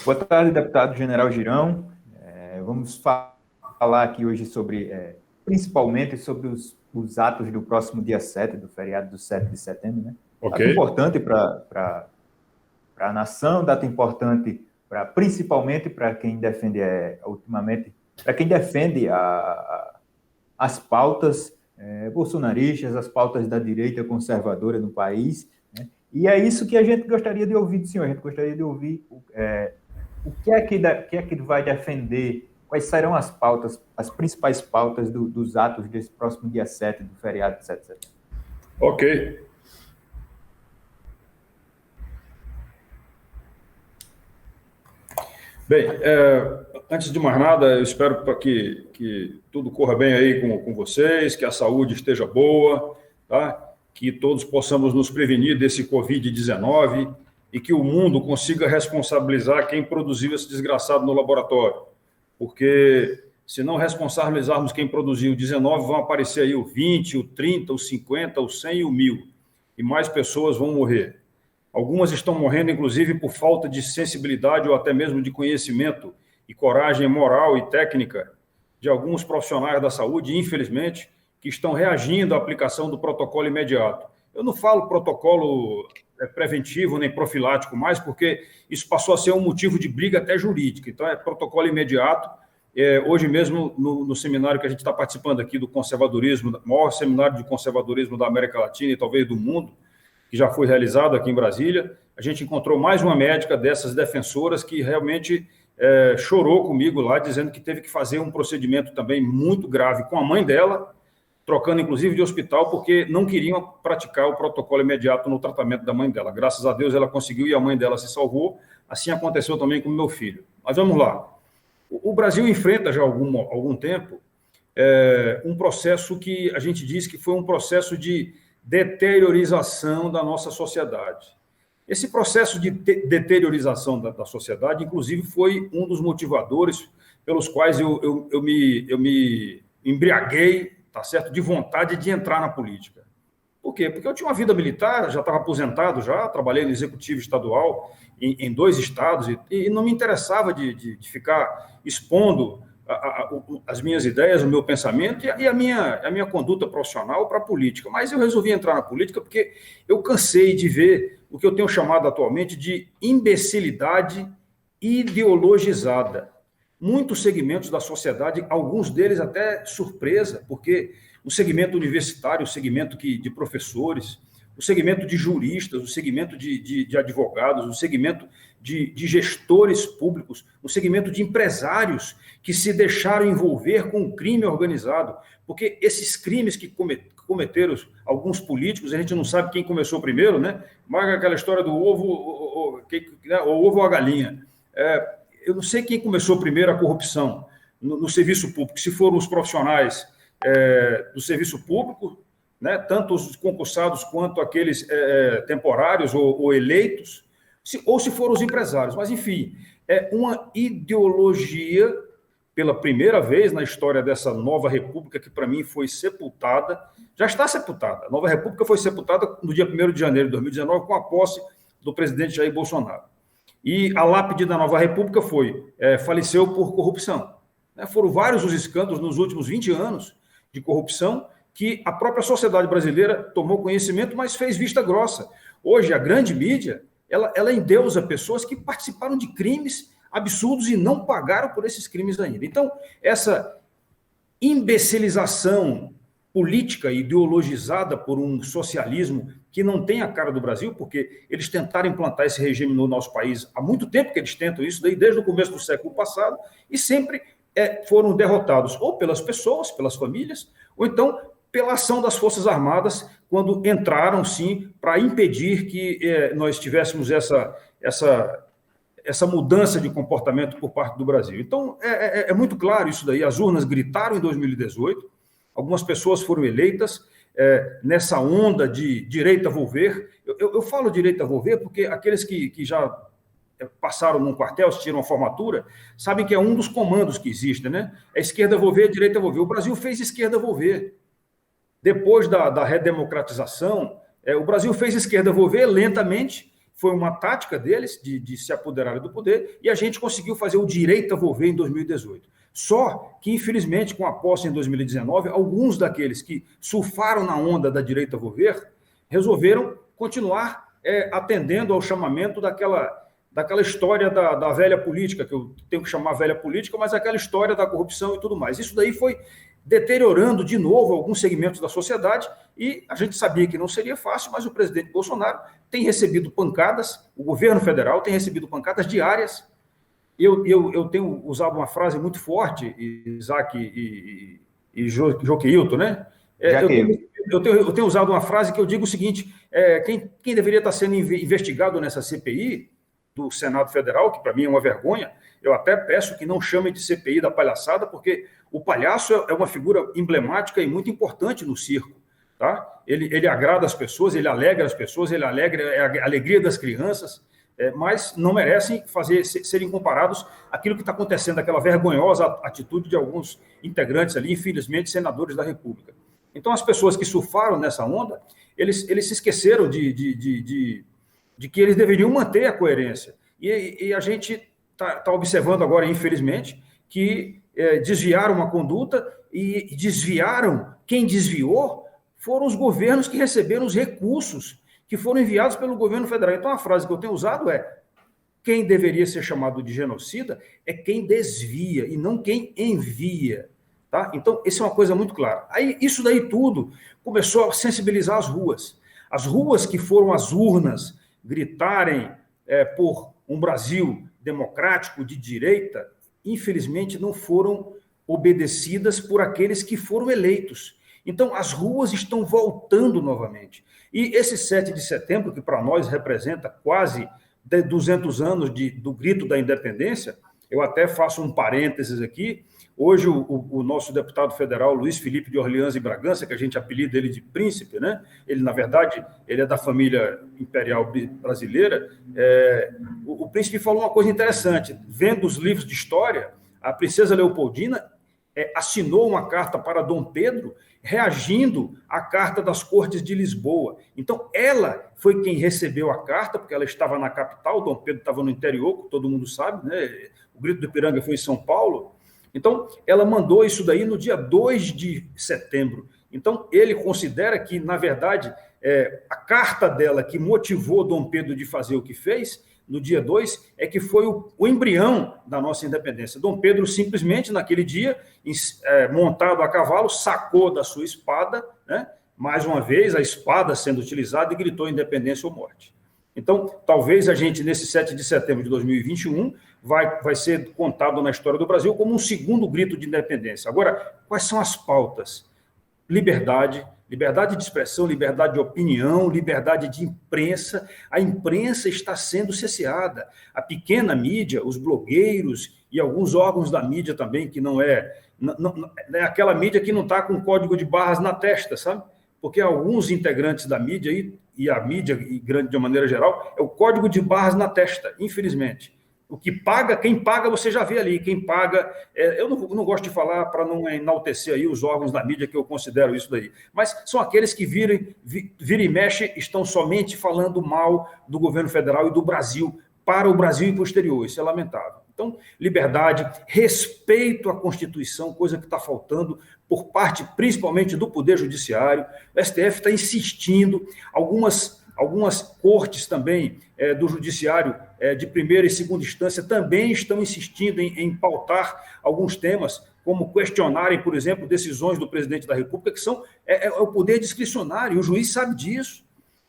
Boa tarde, deputado General Girão. Vamos falar aqui hoje sobre, principalmente sobre os atos do próximo dia 7, do feriado do 7 de setembro, né? Ok. Data importante para a nação, data importante principalmente para quem defende, ultimamente, para quem defende as pautas bolsonaristas, as pautas da direita conservadora no país, né? E é isso que a gente gostaria de ouvir do senhor. A gente gostaria de ouvir o que é que vai defender, quais serão as pautas, as principais pautas dos atos desse próximo dia 7, do feriado de 7 de setembro. Ok. Bem, antes de mais nada, eu espero que tudo corra bem aí com vocês, que a saúde esteja boa, tá? Que todos possamos nos prevenir desse Covid-19 e que o mundo consiga responsabilizar quem produziu esse desgraçado no laboratório. Porque se não responsabilizarmos quem produziu o 19, vão aparecer aí o 20, o 30, o 50, o 100 e o 1000. E mais pessoas vão morrer. Algumas estão morrendo, inclusive, por falta de sensibilidade ou até mesmo de conhecimento e coragem moral e técnica de alguns profissionais da saúde, infelizmente, que estão reagindo à aplicação do protocolo imediato. Eu não falo protocolo preventivo nem profilático mais, porque isso passou a ser um motivo de briga até jurídica. Então, é protocolo imediato. Hoje mesmo, no seminário que a gente está participando aqui do conservadorismo, maior seminário de conservadorismo da América Latina e talvez do mundo, que já foi realizado aqui em Brasília, a gente encontrou mais uma médica dessas defensoras que realmente chorou comigo lá, dizendo que teve que fazer um procedimento também muito grave com a mãe dela, trocando inclusive de hospital, porque não queriam praticar o protocolo imediato no tratamento da mãe dela. Graças a Deus ela conseguiu e a mãe dela se salvou. Assim aconteceu também com o meu filho. Mas vamos lá. O Brasil enfrenta já há algum tempo um processo que a gente diz que foi um processo de deteriorização da nossa sociedade. Esse processo de deteriorização da sociedade, inclusive, foi um dos motivadores pelos quais eu me embriaguei, tá certo, de vontade de entrar na política. Por quê? Porque eu tinha uma vida militar, já estava aposentado, trabalhei no executivo estadual em 2 estados e não me interessava de ficar expondo as minhas ideias, o meu pensamento e a minha conduta profissional para a política. Mas eu resolvi entrar na política porque eu cansei de ver o que eu tenho chamado atualmente de imbecilidade ideologizada. Muitos segmentos da sociedade, alguns deles até surpresa, porque o segmento universitário, o segmento de professores, o segmento de juristas, o segmento de advogados, o segmento de gestores públicos, o segmento de empresários que se deixaram envolver com o crime organizado, porque esses crimes que cometeram alguns políticos, a gente não sabe quem começou primeiro, né? Mas aquela história do ovo, o ovo ou a galinha. Eu não sei quem começou primeiro a corrupção no serviço público, se foram os profissionais do serviço público, né, tanto os concursados quanto aqueles temporários ou eleitos, ou se foram os empresários. Mas, enfim, é uma ideologia, pela primeira vez na história dessa nova república, que para mim foi sepultada, já está sepultada. A nova república foi sepultada no dia 1º de janeiro de 2019, com a posse do presidente Jair Bolsonaro. E a lápide da nova república faleceu por corrupção. Foram vários os escândalos nos últimos 20 anos de corrupção que a própria sociedade brasileira tomou conhecimento, mas fez vista grossa. Hoje, a grande mídia, ela endeusa pessoas que participaram de crimes absurdos e não pagaram por esses crimes ainda. Então, essa imbecilização política ideologizada por um socialismo que não tem a cara do Brasil, porque eles tentaram implantar esse regime no nosso país há muito tempo que eles tentam isso, desde o começo do século passado, e sempre foram derrotados ou pelas pessoas, pelas famílias, ou então pela ação das Forças Armadas, quando entraram, sim, para impedir que nós tivéssemos essa mudança de comportamento por parte do Brasil. Então, é muito claro isso daí. As urnas gritaram em 2018, algumas pessoas foram eleitas nessa onda de direita volver. Eu falo direita volver porque aqueles que já passaram num quartel, assistiram a formatura, sabem que é um dos comandos que existem, né? É esquerda volver, direita volver. O Brasil fez esquerda volver. Depois da redemocratização, o Brasil fez esquerda volver lentamente, foi uma tática deles de se apoderarem do poder, e a gente conseguiu fazer o direita volver em 2018. Só que, infelizmente, com a posse em 2019, alguns daqueles que surfaram na onda da direita volver resolveram continuar atendendo ao chamamento daquela história da velha política, que eu tenho que chamar velha política, mas aquela história da corrupção e tudo mais. Isso daí foi deteriorando de novo alguns segmentos da sociedade, e a gente sabia que não seria fácil, mas o presidente Bolsonaro tem recebido pancadas, o governo federal tem recebido pancadas diárias. Eu tenho usado uma frase muito forte, Isaac e Joqueilton, né? Eu tenho usado uma frase que eu digo o seguinte: quem deveria estar sendo investigado nessa CPI do Senado Federal, que para mim é uma vergonha, eu até peço que não chame de CPI da palhaçada, porque o palhaço é uma figura emblemática e muito importante no circo. Tá? Ele agrada as pessoas, ele alegra as pessoas, ele alegra a alegria das crianças, mas não merecem serem comparados àquilo que está acontecendo, aquela vergonhosa atitude de alguns integrantes ali, infelizmente, senadores da República. Então, as pessoas que surfaram nessa onda, eles se esqueceram de que eles deveriam manter a coerência. E a gente está observando agora, infelizmente, que desviaram uma conduta e desviaram, quem desviou foram os governos que receberam os recursos que foram enviados pelo governo federal. Então, a frase que eu tenho usado é: quem deveria ser chamado de genocida é quem desvia e não quem envia. Tá? Então, isso é uma coisa muito clara. Aí, isso daí tudo começou a sensibilizar as ruas. As ruas que foram às urnas gritarem por um Brasil democrático, de direita, infelizmente não foram obedecidas por aqueles que foram eleitos. Então, as ruas estão voltando novamente. E esse 7 de setembro, que para nós representa quase 200 anos do grito da independência, eu até faço um parênteses aqui. Hoje, o nosso deputado federal, Luiz Felipe de Orleans e Bragança, que a gente apelida ele de príncipe, né? Ele, na verdade, ele é da família imperial brasileira. O príncipe falou uma coisa interessante. Vendo os livros de história, a princesa Leopoldina assinou uma carta para Dom Pedro, reagindo à carta das Cortes de Lisboa. Então, ela foi quem recebeu a carta, porque ela estava na capital, Dom Pedro estava no interior, como todo mundo sabe, né? O Grito do Ipiranga foi em São Paulo. Então, ela mandou isso daí no dia 2 de setembro. Então, ele considera que, na verdade, a carta dela que motivou Dom Pedro de fazer o que fez, no dia 2, é que foi o embrião da nossa independência. Dom Pedro, simplesmente, naquele dia, montado a cavalo, sacou da sua espada, né? Mais uma vez, a espada sendo utilizada, e gritou independência ou morte. Então, talvez a gente, nesse 7 de setembro de 2021, vai ser contado na história do Brasil como um segundo grito de independência. Agora, quais são as pautas? Liberdade de expressão, liberdade de opinião, liberdade de imprensa. A imprensa está sendo cerceada. A pequena mídia, os blogueiros e alguns órgãos da mídia também, que não é aquela mídia que não está com código de barras na testa, sabe? Porque alguns integrantes da mídia, e a mídia grande de uma maneira geral, é o código de barras na testa, infelizmente. O que paga, quem paga, você já vê ali. Quem paga, eu não gosto de falar para não enaltecer aí os órgãos da mídia, que eu considero isso daí, mas são aqueles que vira e mexe, estão somente falando mal do governo federal e do Brasil, para o Brasil e para o exterior. Isso é lamentável. Então, liberdade, respeito à Constituição, coisa que está faltando por parte, principalmente, do Poder Judiciário. O STF está insistindo, algumas cortes também do Judiciário de primeira e segunda instância também estão insistindo em pautar alguns temas, como questionarem, por exemplo, decisões do presidente da República, que são o poder discricionário, e o juiz sabe disso.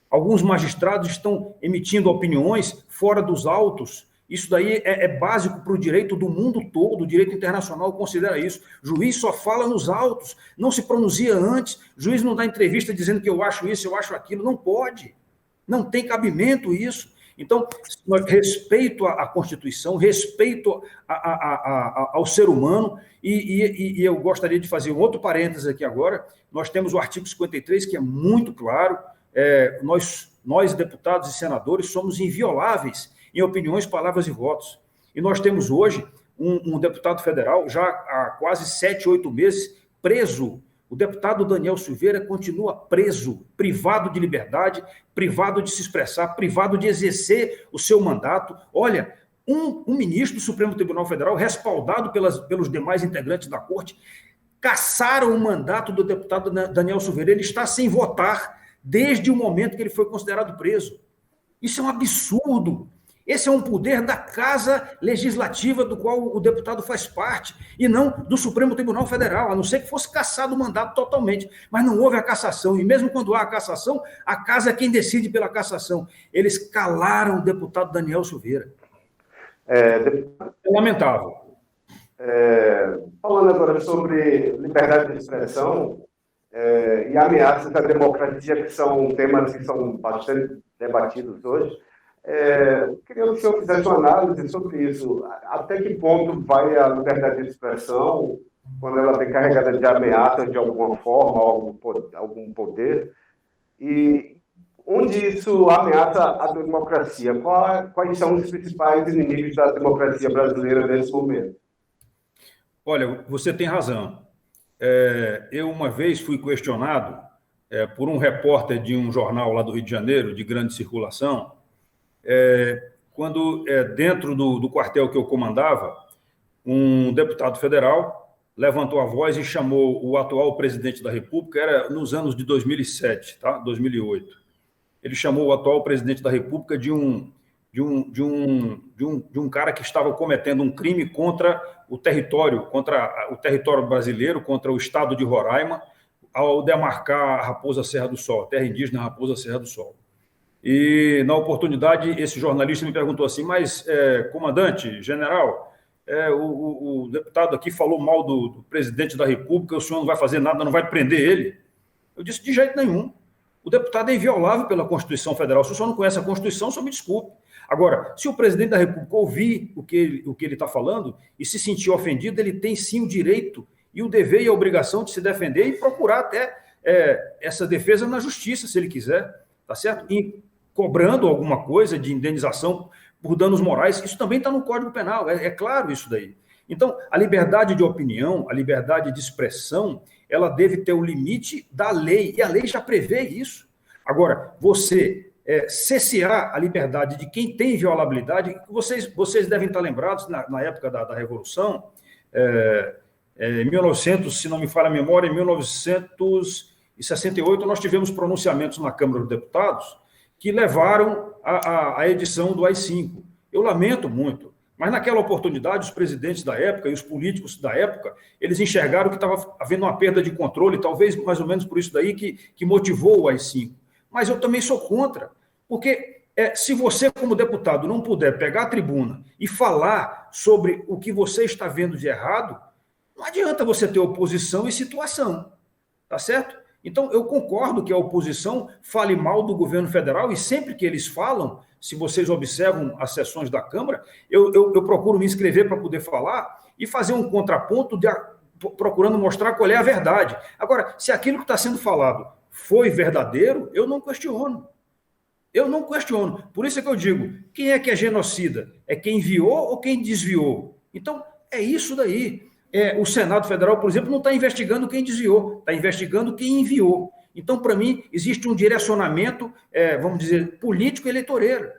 Alguns magistrados estão emitindo opiniões fora dos autos. Isso daí é básico para o direito do mundo todo, o direito internacional considera isso. O juiz só fala nos autos, não se pronuncia antes. O juiz não dá entrevista dizendo que eu acho isso, eu acho aquilo. Não pode. Não tem cabimento isso. Então, respeito à Constituição, respeito ao ser humano, e eu gostaria de fazer um outro parênteses aqui agora. Nós temos o artigo 53, que é muito claro. Nós, deputados e senadores, somos invioláveis em opiniões, palavras e votos. E nós temos hoje um deputado federal, já há quase 7, 8 meses, preso O deputado Daniel Silveira continua preso, privado de liberdade, privado de se expressar, privado de exercer o seu mandato. Olha, um ministro do Supremo Tribunal Federal, respaldado pelos demais integrantes da Corte, cassaram o mandato do deputado Daniel Silveira. Ele está sem votar desde o momento que ele foi considerado preso. Isso é um absurdo. Esse é um poder da Casa Legislativa do qual o deputado faz parte, e não do Supremo Tribunal Federal, a não ser que fosse cassado o mandato totalmente. Mas não houve a cassação, e mesmo quando há a cassação, a Casa é quem decide pela cassação. Eles calaram o deputado Daniel Silveira. É lamentável. Falando agora sobre liberdade de expressão e ameaças à democracia, que são temas que são bastante debatidos hoje, queria que o senhor fizesse uma análise sobre isso. Até que ponto vai a liberdade de expressão, quando ela vem carregada de ameaças de alguma forma, algum poder, e onde isso ameaça a democracia? Quais são os principais inimigos da democracia brasileira nesse momento? Olha, você tem razão. Eu uma vez fui questionado por um repórter de um jornal lá do Rio de Janeiro, de grande circulação, quando dentro do quartel que eu comandava, um deputado federal levantou a voz e chamou o atual presidente da República, era nos anos de 2007, tá? 2008. Ele chamou o atual presidente da República de um cara que estava cometendo um crime contra o território brasileiro, contra o estado de Roraima, ao demarcar a Raposa Serra do Sol, a terra indígena Raposa Serra do Sol. E, na oportunidade, esse jornalista me perguntou assim, mas, comandante, general, o deputado aqui falou mal do presidente da República, o senhor não vai fazer nada, não vai prender ele? Eu disse, de jeito nenhum. O deputado é inviolável pela Constituição Federal. Se o senhor não conhece a Constituição, só me desculpe. Agora, se o presidente da República ouvir o que ele está falando e se sentir ofendido, ele tem sim o direito e o dever e a obrigação de se defender e procurar até essa defesa na justiça, se ele quiser, tá certo? E cobrando alguma coisa de indenização por danos morais, isso também está no Código Penal, é claro isso daí. Então, a liberdade de opinião, a liberdade de expressão, ela deve ter o limite da lei, e a lei já prevê isso. Agora, você cessear a liberdade de quem tem inviolabilidade, vocês devem estar lembrados, na época da Revolução, em 1900, se não me falha a memória, em 1968, nós tivemos pronunciamentos na Câmara dos Deputados que levaram à edição do AI-5. Eu lamento muito, mas naquela oportunidade, os presidentes da época e os políticos da época, eles enxergaram que estava havendo uma perda de controle, talvez mais ou menos por isso daí que motivou o AI-5. Mas eu também sou contra, porque se você, como deputado, não puder pegar a tribuna e falar sobre o que você está vendo de errado, não adianta você ter oposição e situação, tá certo? Então, eu concordo que a oposição fale mal do governo federal, e sempre que eles falam, se vocês observam as sessões da Câmara, eu procuro me inscrever para poder falar e fazer um contraponto procurando mostrar qual é a verdade. Agora, se aquilo que está sendo falado foi verdadeiro, eu não questiono. Eu não questiono. Por isso é que eu digo, quem é que é genocida? É quem enviou ou quem desviou? Então, é isso daí. O Senado Federal, por exemplo, não está investigando quem desviou, está investigando quem enviou. Então, para mim, existe um direcionamento, vamos dizer, político-eleitoreiro.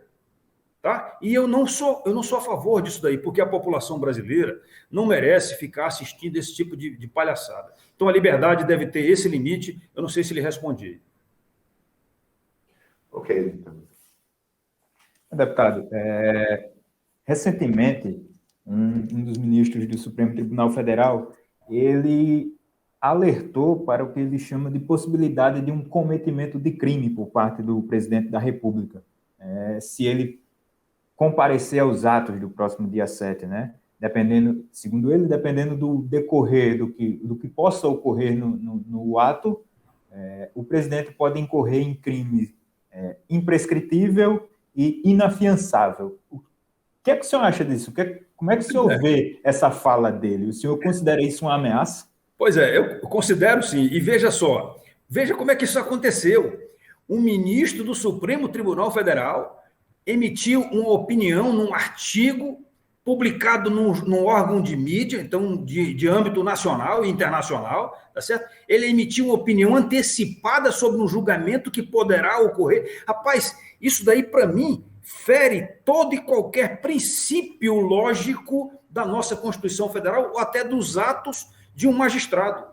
Tá? E eu não sou a favor disso daí, porque a população brasileira não merece ficar assistindo esse tipo de palhaçada. Então, a liberdade deve ter esse limite. Eu não sei se lhe respondi. Ok. Deputado, recentemente, um dos ministros do Supremo Tribunal Federal, ele alertou para o que ele chama de possibilidade de um cometimento de crime por parte do presidente da República, se ele comparecer aos atos do próximo dia 7, né? Dependendo, segundo ele, dependendo do decorrer, do que possa ocorrer no ato, o presidente pode incorrer em crime imprescritível e inafiançável. O que é que o senhor acha disso? Como é que o senhor vê essa fala dele? O senhor considera isso uma ameaça? Pois eu considero sim. E veja só, veja como é que isso aconteceu. Um ministro do Supremo Tribunal Federal emitiu uma opinião num artigo publicado num órgão de mídia, então de âmbito nacional e internacional, tá certo? Ele emitiu uma opinião antecipada sobre um julgamento que poderá ocorrer. Rapaz, isso daí, para mim, fere todo e qualquer princípio lógico da nossa Constituição Federal ou até dos atos de um magistrado.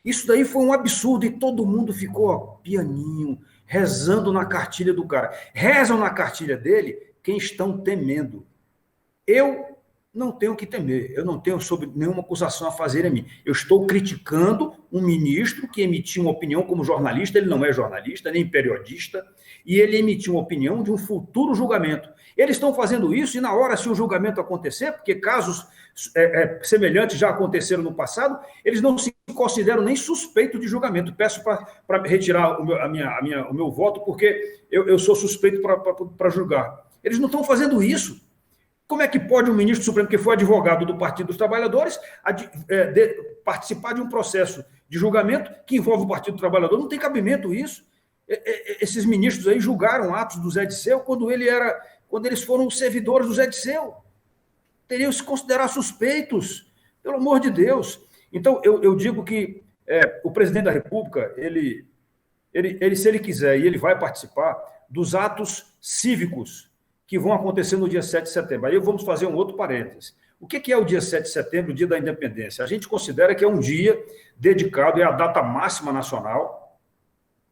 Isso daí foi um absurdo e todo mundo ficou ó, pianinho, rezando na cartilha do cara. Rezam na cartilha dele quem estão temendo. Eu não tenho que temer, eu não tenho sobre nenhuma acusação a fazer a mim. Eu estou criticando um ministro que emitiu uma opinião como jornalista, ele não é jornalista, nem periodista, e ele emitiu uma opinião de um futuro julgamento. Eles estão fazendo isso e na hora, se o julgamento acontecer, porque casos semelhantes já aconteceram no passado, eles não se consideram nem suspeitos de julgamento. Peço para retirar o meu voto, porque eu sou suspeito para julgar. Eles não estão fazendo isso. Como é que pode um ministro supremo, que foi advogado do Partido dos Trabalhadores, participar de um processo de julgamento que envolve o Partido do Trabalhador? Não tem cabimento isso. Esses ministros aí julgaram atos do Zé Disseu quando eles foram servidores do Zé Disseu. Teriam que se considerar suspeitos, pelo amor de Deus. Então, eu digo que o presidente da República, ele, se ele quiser, e ele vai participar dos atos cívicos que vão acontecer no dia 7 de setembro. Aí vamos fazer um outro parênteses. O que é o dia 7 de setembro, o dia da independência? A gente considera que é um dia dedicado, é a data máxima nacional,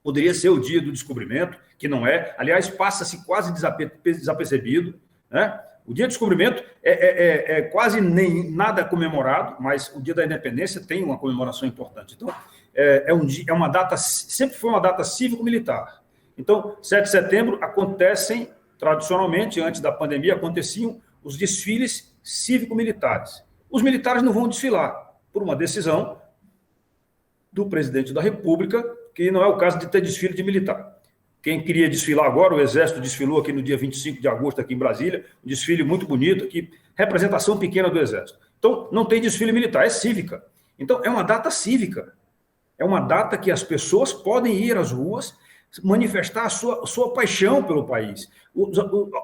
poderia ser o dia do descobrimento, que não é, aliás, passa-se quase desapercebido, né? O dia do descobrimento é quase nem nada comemorado, mas o dia da independência tem uma comemoração importante. Então, é uma data, sempre foi uma data cívico-militar. Então, 7 de setembro acontecem, tradicionalmente, antes da pandemia, aconteciam os desfiles cívico-militares. Os militares não vão desfilar, por uma decisão do presidente da República, que não é o caso de ter desfile de militar. Quem queria desfilar agora, o Exército desfilou aqui no dia 25 de agosto, aqui em Brasília, um desfile muito bonito aqui, representação pequena do Exército. Então, não tem desfile militar, é cívica. Então, é uma data cívica. É uma data que as pessoas podem ir às ruas, manifestar a sua paixão pelo país.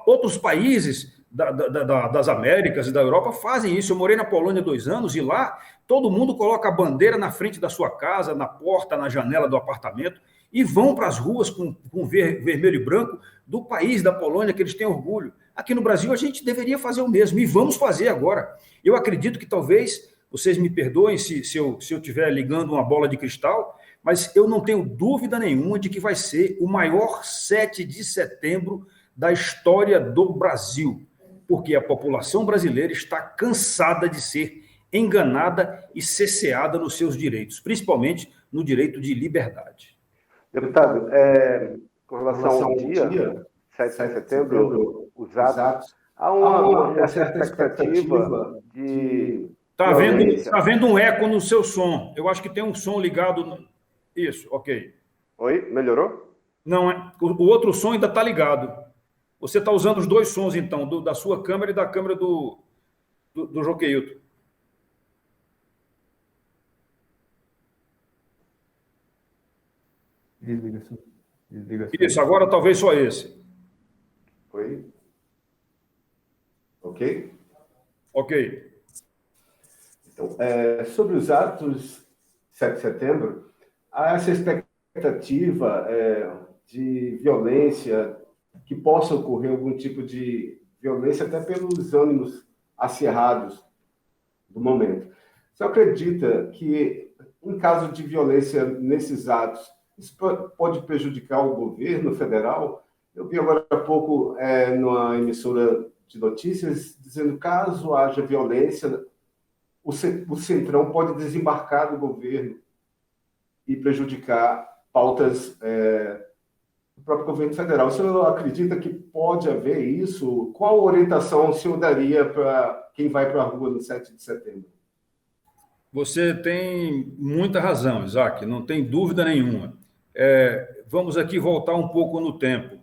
Outros países das Américas e da Europa fazem isso. Eu morei na Polônia 2 anos e lá todo mundo coloca a bandeira na frente da sua casa, na porta, na janela do apartamento e vão para as ruas com vermelho e branco do país da Polônia, que eles têm orgulho. Aqui no Brasil a gente deveria fazer o mesmo e vamos fazer agora. Eu acredito que talvez, vocês me perdoem se eu estiver ligando uma bola de cristal, mas eu não tenho dúvida nenhuma de que vai ser o maior 7 de setembro da história do Brasil, porque a população brasileira está cansada de ser enganada e cesseada nos seus direitos, principalmente no direito de liberdade. Deputado, com relação ao dia 7 de setembro, os atos, há uma certa expectativa de... Está havendo um eco no seu som. Eu acho que tem um som ligado... Isso, ok. Oi, melhorou? Não, o outro som ainda está ligado. Você está usando os dois sons, então, da sua câmera e da câmera do Joqueilton. Desliga. Isso, agora talvez só esse. Oi? Ok? Ok. Então, sobre os atos 7 de setembro, há essa expectativa de violência, que possa ocorrer algum tipo de violência, até pelos ânimos acirrados do momento. Você acredita que, em caso de violência nesses atos, isso pode prejudicar o governo federal? Eu vi agora há pouco numa emissora de notícias dizendo que, caso haja violência, o Centrão pode desembarcar do governo e prejudicar pautas do próprio governo federal. O senhor acredita que pode haver isso? Qual orientação o senhor daria para quem vai para a rua no 7 de setembro? Você tem muita razão, Isaac, não tem dúvida nenhuma. Vamos aqui voltar um pouco no tempo.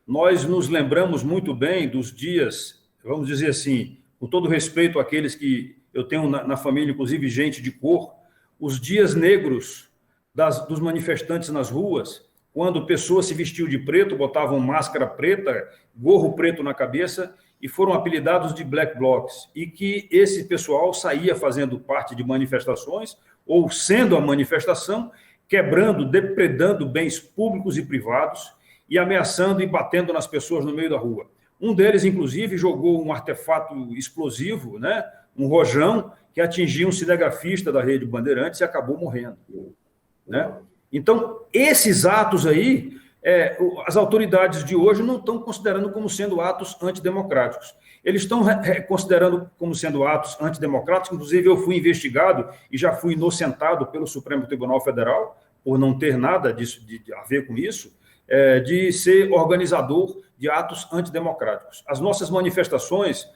Nós nos lembramos muito bem dos dias, vamos dizer assim, com todo respeito àqueles que eu tenho na família, inclusive gente de cor, os dias negros dos manifestantes nas ruas, quando pessoas se vestiam de preto, botavam máscara preta, gorro preto na cabeça e foram apelidados de Black Blocs, e que esse pessoal saía fazendo parte de manifestações, ou sendo a manifestação, quebrando, depredando bens públicos e privados, e ameaçando e batendo nas pessoas no meio da rua. Um deles, inclusive, jogou um artefato explosivo, né, um rojão, que atingiu um cinegrafista da Rede Bandeirantes e acabou morrendo. Né? Então, esses atos aí, as autoridades de hoje não estão considerando como sendo atos antidemocráticos. Eles estão considerando como sendo atos antidemocráticos. Inclusive, eu fui investigado e já fui inocentado pelo Supremo Tribunal Federal, por não ter nada disso, a ver com isso, de ser organizador de atos antidemocráticos. As nossas manifestações,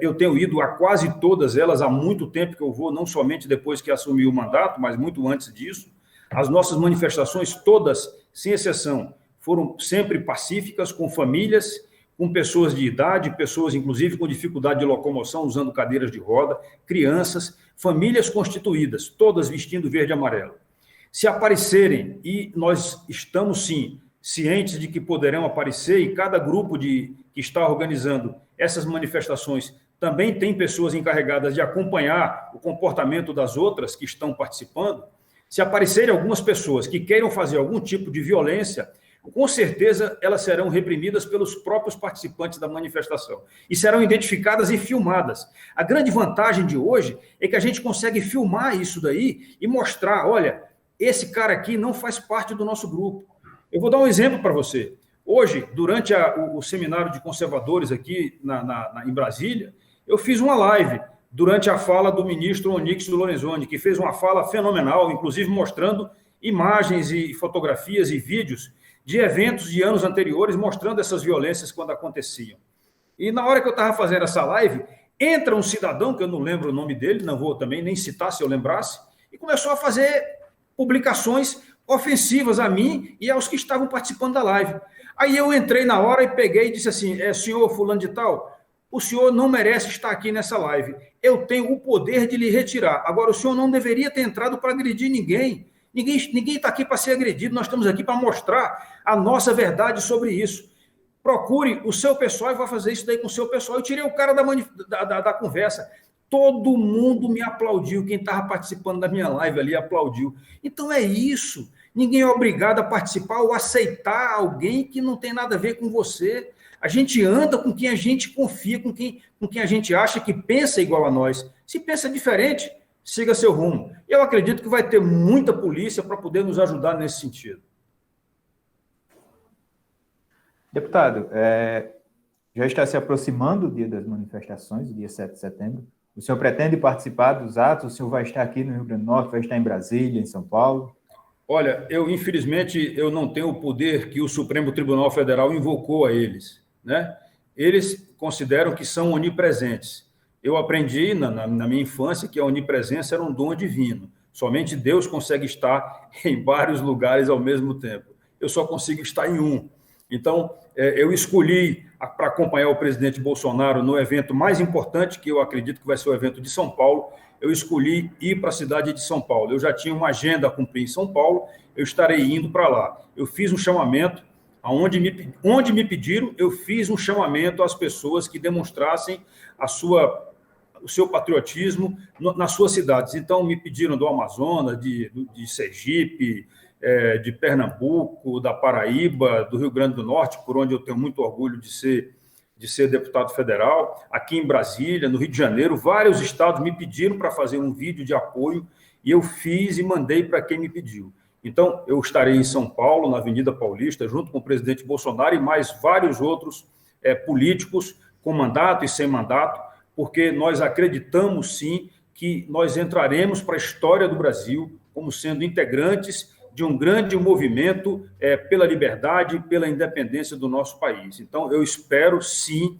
eu tenho ido a quase todas elas há muito tempo que eu vou, não somente depois que assumi o mandato, mas muito antes disso. As nossas manifestações, todas, sem exceção, foram sempre pacíficas, com famílias, com pessoas de idade, pessoas, inclusive, com dificuldade de locomoção, usando cadeiras de roda, crianças, famílias constituídas, todas vestindo verde e amarelo. Se aparecerem, e nós estamos, sim, cientes de que poderão aparecer, e cada grupo que está organizando essas manifestações também tem pessoas encarregadas de acompanhar o comportamento das outras que estão participando. Se aparecerem algumas pessoas que queiram fazer algum tipo de violência, com certeza elas serão reprimidas pelos próprios participantes da manifestação e serão identificadas e filmadas. A grande vantagem de hoje é que a gente consegue filmar isso daí e mostrar, olha, esse cara aqui não faz parte do nosso grupo. Eu vou dar um exemplo para você. Hoje, durante o seminário de conservadores aqui em Brasília, eu fiz uma live durante a fala do ministro Onyx Lorenzoni, que fez uma fala fenomenal, inclusive mostrando imagens e fotografias e vídeos de eventos de anos anteriores, mostrando essas violências quando aconteciam. E na hora que eu estava fazendo essa live, entra um cidadão, que eu não lembro o nome dele, não vou também nem citar se eu lembrasse, e começou a fazer publicações ofensivas a mim e aos que estavam participando da live. Aí eu entrei na hora e peguei e disse assim, senhor fulano de tal, o senhor não merece estar aqui nessa live. Eu tenho o poder de lhe retirar. Agora, o senhor não deveria ter entrado para agredir ninguém. Ninguém está aqui para ser agredido, nós estamos aqui para mostrar a nossa verdade sobre isso. Procure o seu pessoal e vai fazer isso daí com o seu pessoal. Eu tirei o cara da conversa. Todo mundo me aplaudiu, quem estava participando da minha live ali aplaudiu. Então é isso. Ninguém é obrigado a participar ou aceitar alguém que não tem nada a ver com você. A gente anda com quem a gente confia, com quem a gente acha que pensa igual a nós. Se pensa diferente, siga seu rumo. Eu acredito que vai ter muita polícia para poder nos ajudar nesse sentido. Deputado, já está se aproximando o dia das manifestações, o dia 7 de setembro. O senhor pretende participar dos atos? O senhor vai estar aqui no Rio Grande do Norte, vai estar em Brasília, em São Paulo? Olha, infelizmente, eu não tenho o poder que o Supremo Tribunal Federal invocou a eles, né? Eles consideram que são onipresentes. Eu aprendi na minha infância que a onipresença era um dom divino. Somente Deus consegue estar em vários lugares ao mesmo tempo. Eu só consigo estar em um. Então, eu escolhi para acompanhar o presidente Bolsonaro no evento mais importante, que eu acredito que vai ser o evento de São Paulo. Eu escolhi ir para a cidade de São Paulo. Eu já tinha uma agenda a cumprir em São Paulo, eu estarei indo para lá. Eu fiz um chamamento, onde me pediram, eu fiz um chamamento às pessoas que demonstrassem o seu patriotismo nas suas cidades. Então, me pediram do Amazonas, de Sergipe, de Pernambuco, da Paraíba, do Rio Grande do Norte, por onde eu tenho muito orgulho de ser deputado federal, aqui em Brasília, no Rio de Janeiro, vários estados me pediram para fazer um vídeo de apoio e eu fiz e mandei para quem me pediu. Então, eu estarei em São Paulo, na Avenida Paulista, junto com o presidente Bolsonaro e mais vários outros políticos com mandato e sem mandato, porque nós acreditamos, sim, que nós entraremos para a história do Brasil como sendo integrantes de um grande movimento pela liberdade e pela independência do nosso país. Então, eu espero, sim,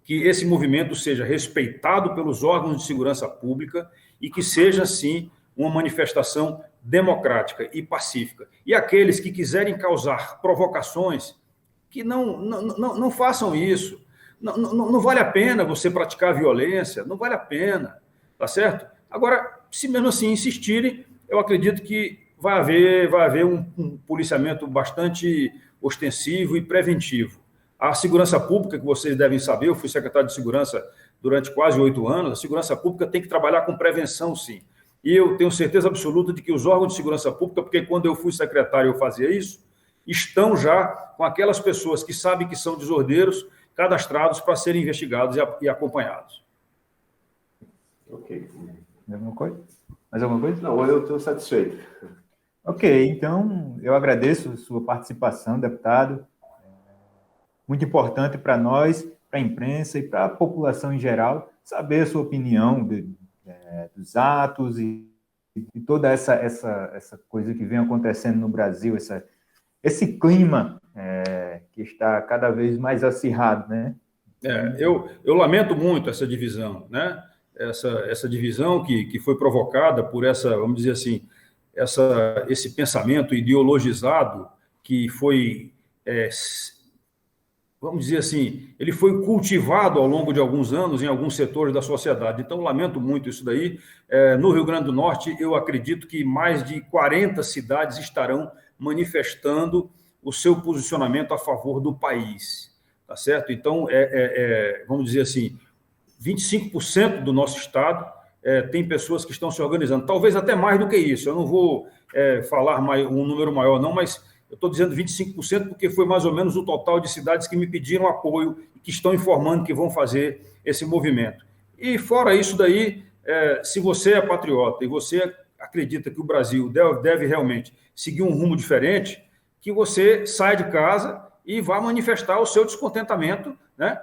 que esse movimento seja respeitado pelos órgãos de segurança pública e que seja, sim, uma manifestação democrática e pacífica. E aqueles que quiserem causar provocações, que não façam isso. Não vale a pena você praticar violência, não vale a pena, tá certo? Agora, se mesmo assim insistirem, eu acredito que vai haver um policiamento bastante ostensivo e preventivo. A segurança pública, que vocês devem saber, eu fui secretário de segurança durante quase 8 anos, a segurança pública tem que trabalhar com prevenção, sim. E eu tenho certeza absoluta de que os órgãos de segurança pública, porque quando eu fui secretário eu fazia isso, estão já com aquelas pessoas que sabem que são desordeiros, cadastrados para serem investigados e acompanhados. Ok. Mais alguma coisa? Não, eu estou satisfeito. Ok, então eu agradeço a sua participação, deputado. Muito importante para nós, para a imprensa e para a população em geral, saber a sua opinião dos atos e toda essa coisa que vem acontecendo no Brasil, esse clima que está cada vez mais acirrado, né? Eu lamento muito essa divisão, né? Essa divisão que foi provocada por essa, vamos dizer assim, esse pensamento ideologizado que foi, vamos dizer assim, ele foi cultivado ao longo de alguns anos em alguns setores da sociedade. Então, lamento muito isso daí. No Rio Grande do Norte, eu acredito que mais de 40 cidades estarão manifestando o seu posicionamento a favor do país, tá certo? Então, vamos dizer assim, 25% do nosso estado tem pessoas que estão se organizando, talvez até mais do que isso. Eu não vou falar um número maior, não, mas eu estou dizendo 25% porque foi mais ou menos o total de cidades que me pediram apoio e que estão informando que vão fazer esse movimento. E fora isso daí, se você é patriota e você acredita que o Brasil deve realmente seguir um rumo diferente, que você saia de casa e vá manifestar o seu descontentamento, né?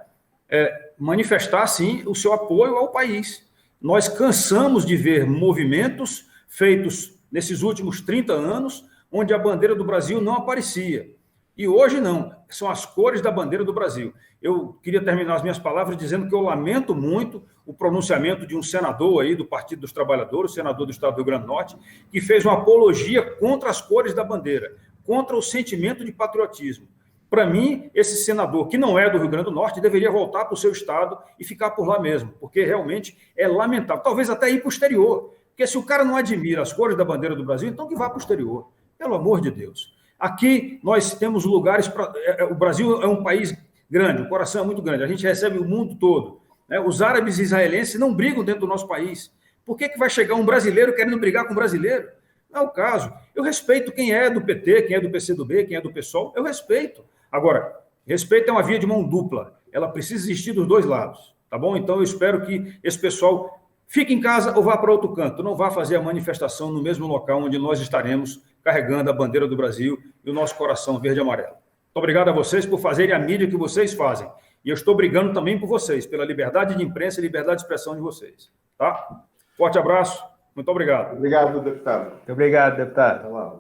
Manifestar, sim, o seu apoio ao país. Nós cansamos de ver movimentos feitos nesses últimos 30 anos, onde a bandeira do Brasil não aparecia. E hoje não, são as cores da bandeira do Brasil. Eu queria terminar as minhas palavras dizendo que eu lamento muito o pronunciamento de um senador aí do Partido dos Trabalhadores, senador do Estado do Rio Grande do Norte, que fez uma apologia contra as cores da bandeira, contra o sentimento de patriotismo. Para mim, esse senador, que não é do Rio Grande do Norte, deveria voltar para o seu estado e ficar por lá mesmo, porque realmente é lamentável. Talvez até ir para o exterior, porque se o cara não admira as cores da bandeira do Brasil, então que vá para o exterior, pelo amor de Deus. Aqui nós temos lugares para... O Brasil é um país grande, o coração é muito grande, a gente recebe o mundo todo, né? Os árabes e israelenses não brigam dentro do nosso país. Por que vai chegar um brasileiro querendo brigar com um brasileiro? Não é o caso. Eu respeito quem é do PT, quem é do PCdoB, quem é do PSOL, eu respeito. Agora, respeito é uma via de mão dupla. Ela precisa existir dos dois lados, tá bom? Então, eu espero que esse pessoal fique em casa ou vá para outro canto. Não vá fazer a manifestação no mesmo local onde nós estaremos carregando a bandeira do Brasil e o nosso coração verde e amarelo. Muito obrigado a vocês por fazerem a mídia que vocês fazem. E eu estou brigando também por vocês, pela liberdade de imprensa e liberdade de expressão de vocês. Tá? Forte abraço. Muito obrigado. Obrigado, deputado. Muito obrigado, deputado. Até lá.